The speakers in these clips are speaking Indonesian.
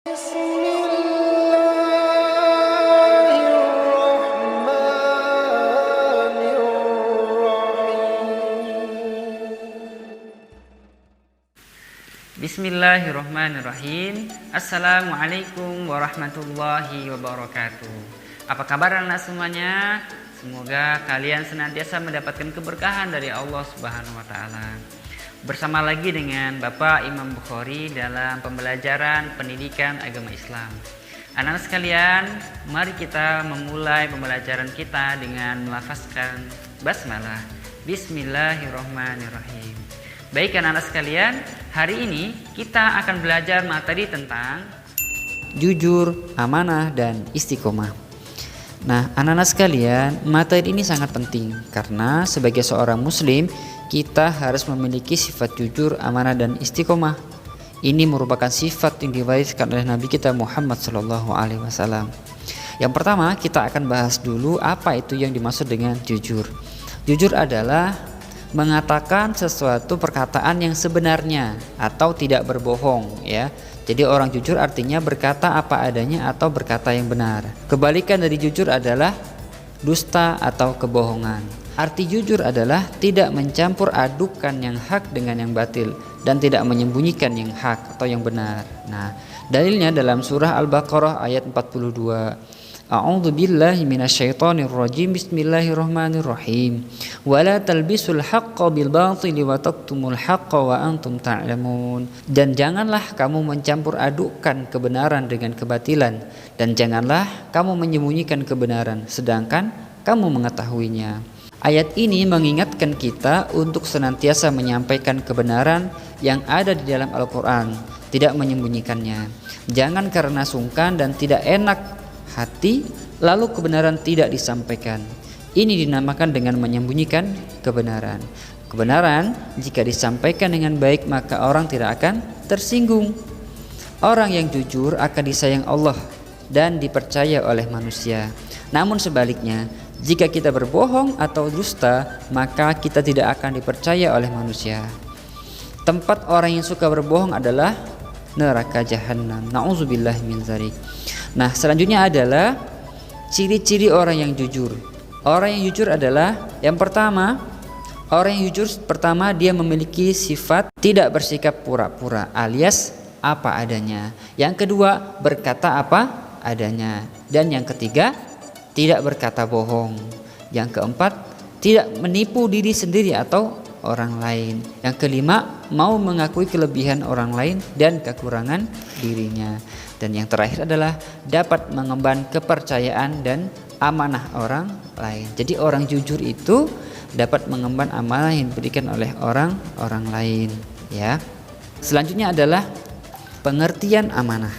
Bismillahirrahmanirrahim. Assalamualaikum warahmatullahi wabarakatuh. Apa kabar anak semuanya? Semoga kalian senantiasa mendapatkan keberkahan dari Allah Subhanahu wa taala. Bersama lagi dengan Bapak Imam Bukhari dalam pembelajaran pendidikan agama Islam. Anak-anak sekalian, mari kita memulai pembelajaran kita dengan melafazkan basmalah. Bismillahirrahmanirrahim. Baik anak-anak sekalian, hari ini kita akan belajar materi tentang jujur, amanah, dan istiqomah. Nah anak-anak sekalian, materi ini sangat penting karena sebagai seorang muslim kita harus memiliki sifat jujur, amanah, dan istiqomah. Ini merupakan sifat yang diwariskan oleh Nabi kita Muhammad SAW. Yang pertama kita akan bahas dulu apa itu yang dimaksud dengan jujur. Jujur adalah mengatakan sesuatu perkataan yang sebenarnya atau tidak berbohong ya. Jadi orang jujur artinya berkata apa adanya atau berkata yang benar. Kebalikan dari jujur adalah dusta atau kebohongan. Arti jujur adalah tidak mencampur adukan yang hak dengan yang batil dan tidak menyembunyikan yang hak atau yang benar. Nah, dalilnya dalam surah Al-Baqarah ayat 42. A'udzu billahi minasyaitonir rajim. Bismillahirrahmanirrahim. Wala talbisul haqqo bil batili wa taktumul haqqo wa antum ta'lamun. Dan janganlah kamu mencampur adukkan kebenaran dengan kebatilan, dan janganlah kamu menyembunyikan kebenaran sedangkan kamu mengetahuinya. Ayat ini mengingatkan kita untuk senantiasa menyampaikan kebenaran yang ada di dalam Al-Qur'an, tidak menyembunyikannya. Jangan karena sungkan dan tidak enak hati lalu kebenaran tidak disampaikan. Ini dinamakan dengan menyembunyikan kebenaran. Kebenaran jika disampaikan dengan baik maka orang tidak akan tersinggung. Orang yang jujur akan disayang Allah dan dipercaya oleh manusia. Namun sebaliknya, jika kita berbohong atau dusta maka kita tidak akan dipercaya oleh manusia. Tempat orang yang suka berbohong adalah neraka jahanam. Nauzubillahi min dzalik. Nah, selanjutnya adalah ciri-ciri orang yang jujur. Orang yang jujur adalah yang pertama, orang yang jujur pertama dia memiliki sifat tidak bersikap pura-pura alias apa adanya. Yang kedua, berkata apa adanya. Dan yang ketiga, tidak berkata bohong. Yang keempat, tidak menipu diri sendiri atau orang lain. Yang kelima, mau mengakui kelebihan orang lain dan kekurangan dirinya. Dan yang terakhir adalah dapat mengemban kepercayaan dan amanah orang lain. Jadi orang jujur itu dapat mengemban amanah yang diberikan oleh orang lain ya. Selanjutnya adalah pengertian amanah.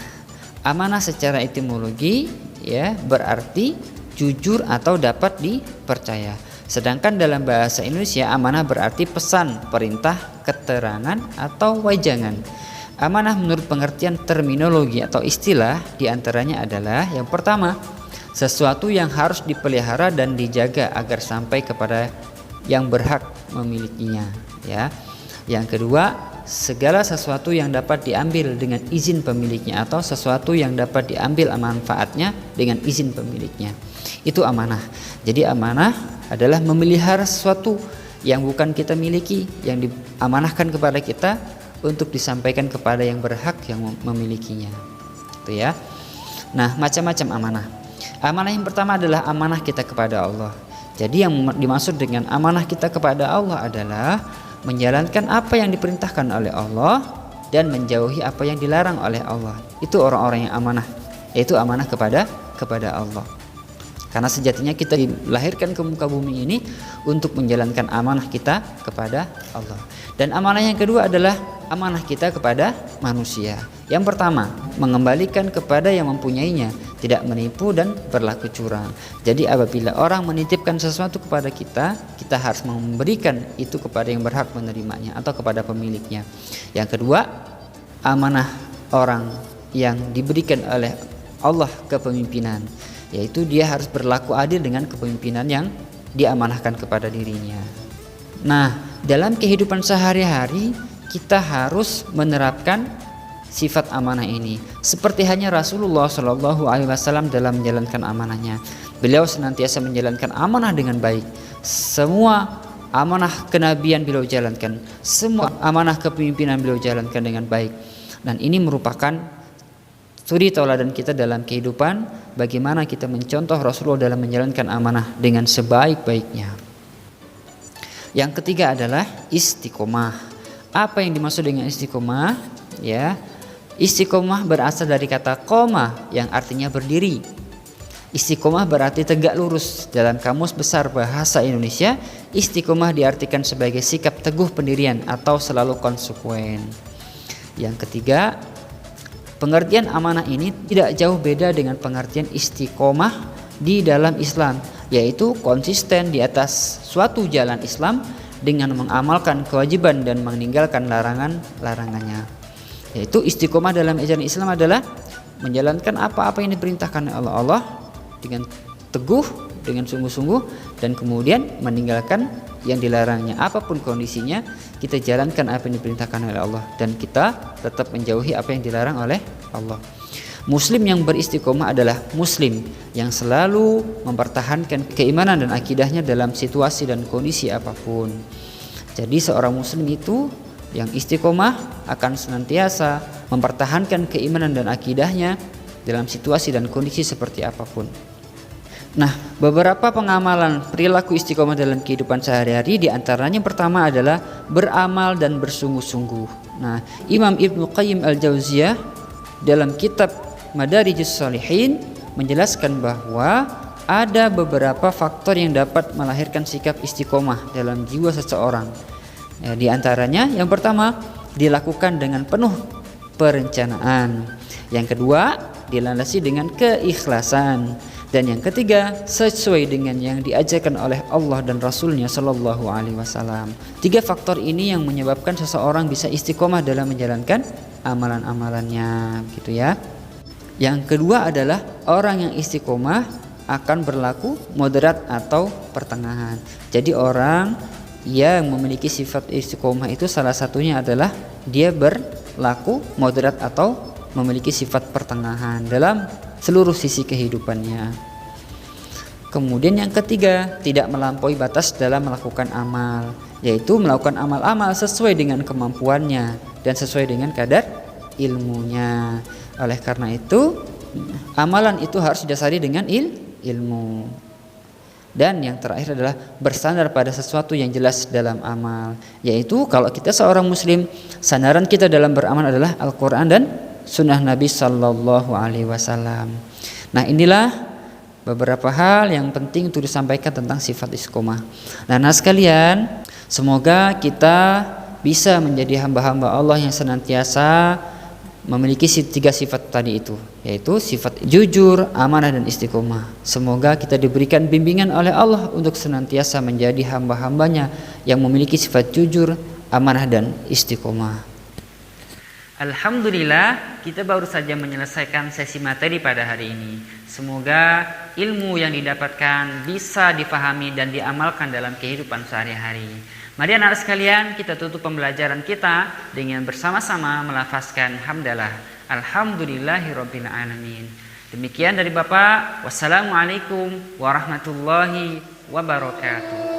Amanah secara etimologi ya berarti jujur atau dapat dipercaya. Sedangkan dalam bahasa Indonesia amanah berarti pesan, perintah, keterangan atau wejangan. Amanah menurut pengertian terminologi atau istilah diantaranya adalah yang pertama, sesuatu yang harus dipelihara dan dijaga agar sampai kepada yang berhak memilikinya ya. Yang kedua, segala sesuatu yang dapat diambil dengan izin pemiliknya atau sesuatu yang dapat diambil manfaatnya dengan izin pemiliknya. Itu amanah. Jadi amanah adalah memelihara sesuatu yang bukan kita miliki, yang diamanahkan kepada kita untuk disampaikan kepada yang berhak yang memilikinya. Itu ya. Nah, macam-macam amanah. Amanah yang pertama adalah amanah kita kepada Allah. Jadi yang dimaksud dengan amanah kita kepada Allah adalah menjalankan apa yang diperintahkan oleh Allah dan menjauhi apa yang dilarang oleh Allah. Itu orang-orang yang amanah, yaitu amanah kepada Allah. Karena sejatinya kita dilahirkan ke muka bumi ini untuk menjalankan amanah kita kepada Allah. Dan amanah yang kedua adalah amanah kita kepada manusia. Yang pertama, mengembalikan kepada yang mempunyainya, tidak menipu dan berlaku curang. Jadi apabila orang menitipkan sesuatu kepada kita, kita harus memberikan itu kepada yang berhak menerimanya atau kepada pemiliknya. Yang kedua, amanah orang yang diberikan oleh Allah kepemimpinan, yaitu dia harus berlaku adil dengan kepemimpinan yang diamanahkan kepada dirinya. Nah, dalam kehidupan sehari-hari kita harus menerapkan sifat amanah ini. Seperti hanya Rasulullah Shallallahu Alaihi Wasallam dalam menjalankan amanahnya, beliau senantiasa menjalankan amanah dengan baik. Semua amanah kenabian beliau jalankan, semua amanah kepemimpinan beliau jalankan dengan baik. Dan ini merupakan suri tauladan kita dalam kehidupan, bagaimana kita mencontoh Rasulullah dalam menjalankan amanah dengan sebaik-baiknya. Yang ketiga adalah istiqomah. Apa yang dimaksud dengan istiqomah? Ya, istiqomah berasal dari kata qoma yang artinya berdiri. Istiqomah berarti tegak lurus. Dalam Kamus Besar Bahasa Indonesia, istiqomah diartikan sebagai sikap teguh pendirian atau selalu konsekuen. Yang ketiga, pengertian amanah ini tidak jauh beda dengan pengertian istiqomah di dalam Islam, yaitu konsisten di atas suatu jalan Islam dengan mengamalkan kewajiban dan meninggalkan larangannya. Yaitu istiqomah dalam ajaran Islam adalah menjalankan apa-apa yang diperintahkan oleh Allah dengan teguh, dengan sungguh-sungguh, dan kemudian meninggalkan yang dilarangnya. Apapun kondisinya, kita jalankan apa yang diperintahkan oleh Allah dan kita tetap menjauhi apa yang dilarang oleh Allah. Muslim yang beristiqomah adalah muslim yang selalu mempertahankan keimanan dan akidahnya dalam situasi dan kondisi apapun. Jadi seorang muslim itu yang istiqomah akan senantiasa mempertahankan keimanan dan akidahnya dalam situasi dan kondisi seperti apapun. Nah, beberapa pengamalan perilaku istiqomah dalam kehidupan sehari-hari, diantaranya yang pertama adalah beramal dan bersungguh-sungguh. Nah, Imam Ibnu Qayyim Al-Jauziyah dalam kitab Madarijus Shalihin menjelaskan bahwa ada beberapa faktor yang dapat melahirkan sikap istiqomah dalam jiwa seseorang. Ya, di antaranya yang pertama, dilakukan dengan penuh perencanaan. Yang kedua, dilandasi dengan keikhlasan. Dan yang ketiga, sesuai dengan yang diajarkan oleh Allah dan Rasulnya Shallallahu Alaihi Wasallam. 3 faktor ini yang menyebabkan seseorang bisa istiqomah dalam menjalankan amalan-amalannya, gitu ya. Yang kedua adalah orang yang istiqomah akan berlaku moderat atau pertengahan. Jadi orang yang memiliki sifat istiqomah itu salah satunya adalah dia berlaku moderat atau memiliki sifat pertengahan dalam seluruh sisi kehidupannya. Kemudian yang ketiga, tidak melampaui batas dalam melakukan amal, yaitu melakukan amal-amal sesuai dengan kemampuannya dan sesuai dengan kadar ilmunya. Oleh karena itu, amalan itu harus didasari dengan ilmu. Dan yang terakhir adalah bersandar pada sesuatu yang jelas dalam amal, yaitu kalau kita seorang muslim, sandaran kita dalam beramal adalah Al-Quran dan Sunnah Nabi Sallallahu Alaihi Wasallam. Nah, inilah beberapa hal yang penting untuk disampaikan tentang sifat istiqomah. Nah, sekalian, semoga kita bisa menjadi hamba-hamba Allah yang senantiasa memiliki 3 sifat tadi itu, yaitu sifat jujur, amanah, dan istiqomah. Semoga kita diberikan bimbingan oleh Allah untuk senantiasa menjadi hamba-hambanya yang memiliki sifat jujur, amanah, dan istiqomah. Alhamdulillah, kita baru saja menyelesaikan sesi materi pada hari ini. Semoga ilmu yang didapatkan bisa dipahami dan diamalkan dalam kehidupan sehari-hari. Mari anak sekalian, kita tutup pembelajaran kita dengan bersama-sama melafazkan hamdalah. Alhamdulillahirabbil alamin. Demikian dari Bapak. Wassalamualaikum warahmatullahi wabarakatuh.